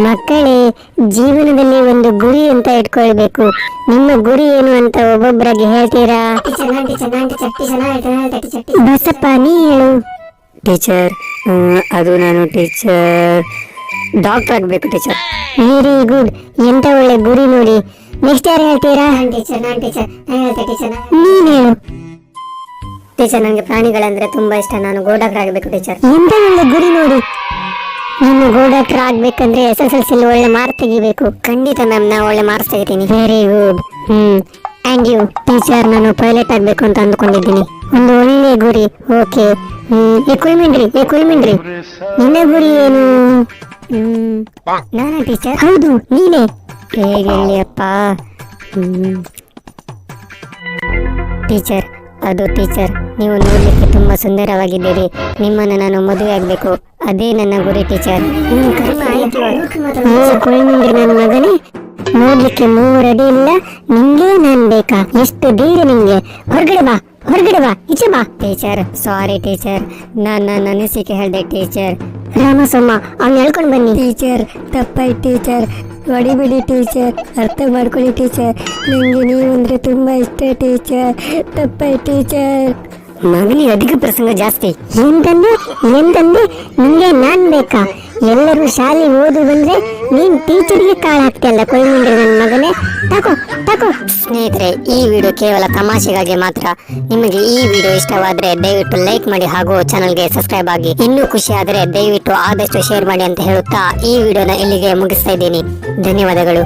ಮಕ್ಕಳೇ, ಜೀವನದಲ್ಲಿ ಒಂದು ಗುರಿ ಅಂತ ಇಟ್ಕೊಳ್ಬೇಕು. ನಿಮ್ಮ ಗುರಿ ಏನು ಅಂತ ಒಬ್ಬೊಬ್ಬರಾಗಿ ಹೇಳ್ತೀರಾ? ಬಸಪ್ಪ, ನೀ ಹೇಳು. ಟೀಚರ್, ಅದು ನಾನು ಟೀಚರ್ ಡಾಕ್ಟರ್ ಆಗಬೇಕು ಟೀಚರ್. ವೆರಿ ಗುಡ್, ಎಂತ ಒಳ್ಳೆ ಗುರಿ ನೋಡಿ. ನೆಕ್ಸ್ಟ್ ಯಾರು ಹೇಳ್ತೀರಾ? ನೀನ್ ಹೇಳು. ಟೀಚರ್, ನನಗೆ ಪ್ರಾಣಿಗಳಂದ್ರೆ ತುಂಬಾ ಇಷ್ಟ. ನಾನು ಗೋ ಡಾಕ್ಟರ್ ಆಗಬೇಕು ಟೀಚರ್. ಎಂತ ಒಳ್ಳೆ ಗುರಿ ನೋಡಿ. ನೀನು ಗೋ ಡಾಕ್ಟರ್ ಆಗ್ಬೇಕಂದ್ರೆ SSLC ಒಳ್ಳೆ ಮಾರ್ಕ್ ತೆಗಿಬೇಕು. ಖಂಡಿತ ಮ್ಯಾಮ್, ನಾ ಒಳ್ಳೆ ಮಾರ್ಕ್ಸ್ ತೆಗಿತೀನಿ. Very good. And you? Teacher, ನಾನು ಪೈಲಟ್ ಆಗ್ಬೇಕು ಅಂತ ಅಂದ್ಕೊಂಡಿದ್ದೀನಿ. ಒಂದು ಒಳ್ಳೆ ಗುರಿ. ಓಕೆ. ಕುಯ್ಮಿಂಡ್ರಿ, ನಿನ್ನ ಗುರಿ ಏನು? ನಾನಾ ಟೀಚರ್? ಹೌದು, ನೀನೇ. ಹೇಗೆ ಹೇಳಿಯಪ್ಪ? ಟೀಚರ್, ಅದು ಟೀಚರ್, ನೀವು ನೋಡ್ಲಿಕ್ಕೆ ತುಂಬಾ ಸುಂದರವಾಗಿದ್ದೀರಿ. ನಿಮ್ಮನ್ನು ನಾನು ಮದುವೆ ಆಗ್ಬೇಕು, ಅದೇ ನನ್ನ ಗುರಿ ಟೀಚರ್. ಕುಯ್ಮಿಂಡ್ರಿ ನನ್ನ ಮಗನೇ, ನೋಡ್ಲಿಕ್ಕೆ 3 ಅಡಿ ಇಲ್ಲ, ನಿಂಗೆ ನಾನ್ ಬೇಕಾ? ಎಷ್ಟು ಧೈರ್ಯ ನಿಂಗೆ? ಹೊರಗಡೆ ಬಾ, ಈಚೆ ಬಾ. ಟೀಚರ್, ಸಾರಿ ಟೀಚರ್, ನಾನು ನನ್ನ ಅನಿಸಿಕೆ ಹೇಳಿದೆ ಟೀಚರ್. ರಾಮಸಮ್ಮ, ಅವ್ನು ಹೇಳ್ಕೊಂಡು ಬನ್ನಿ. ಟೀಚರ್, ತಪ್ಪಾಯ್ತು ಟೀಚರ್, ಹೊಡಿಬಿಡಿ ಟೀಚರ್, ಅರ್ಥ ಮಾಡ್ಕೊಳ್ಳಿ ಟೀಚರ್, ನನಗೆ ನೀವು ಅಂದರೆ ತುಂಬ ಇಷ್ಟ ಟೀಚರ್, ತಪ್ಪಾಯ್ತು ಟೀಚರ್. ಮಗನಿಗೆ ಅಧಿಕ ಪ್ರಸಂಗ ಜಾಸ್ತಿ. ಎಂತಂದೆ? ನಿಂಗೆ ನಾನ್ ಬೇಕಾ? ಎಲ್ಲರೂ ಶಾಲೆ ಓದು ಬಂದ್ರೆ ನೀನ್ ಟೀಚರ್ಗೆ ಕಾಳು ಹಾಕ್ತಿಯಲ್ಲ ಕೊಯ್ಮಿಂಡ್ರಿ ನನ್ನ ಮಗನೇ. ತಕೋ. ಸ್ನೇಹಿತರೆ, ಈ ವಿಡಿಯೋ ಕೇವಲ ತಮಾಷೆಗಾಗಿ ಮಾತ್ರ. ನಿಮಗೆ ಈ ವಿಡಿಯೋ ಇಷ್ಟವಾದರೆ ದಯವಿಟ್ಟು ಲೈಕ್ ಮಾಡಿ ಹಾಗೂ ಚಾನಲ್ಗೆ ಸಬ್ಸ್ಕ್ರೈಬ್ ಆಗಿ. ಇನ್ನೂ ಖುಷಿ ಆದರೆ ದಯವಿಟ್ಟು ಆದಷ್ಟು ಶೇರ್ ಮಾಡಿ ಅಂತ ಹೇಳುತ್ತಾ ಈ ವಿಡಿಯೋನ ಇಲ್ಲಿಗೆ ಮುಗಿಸ್ತಾ ಇದ್ದೀನಿ. ಧನ್ಯವಾದಗಳು.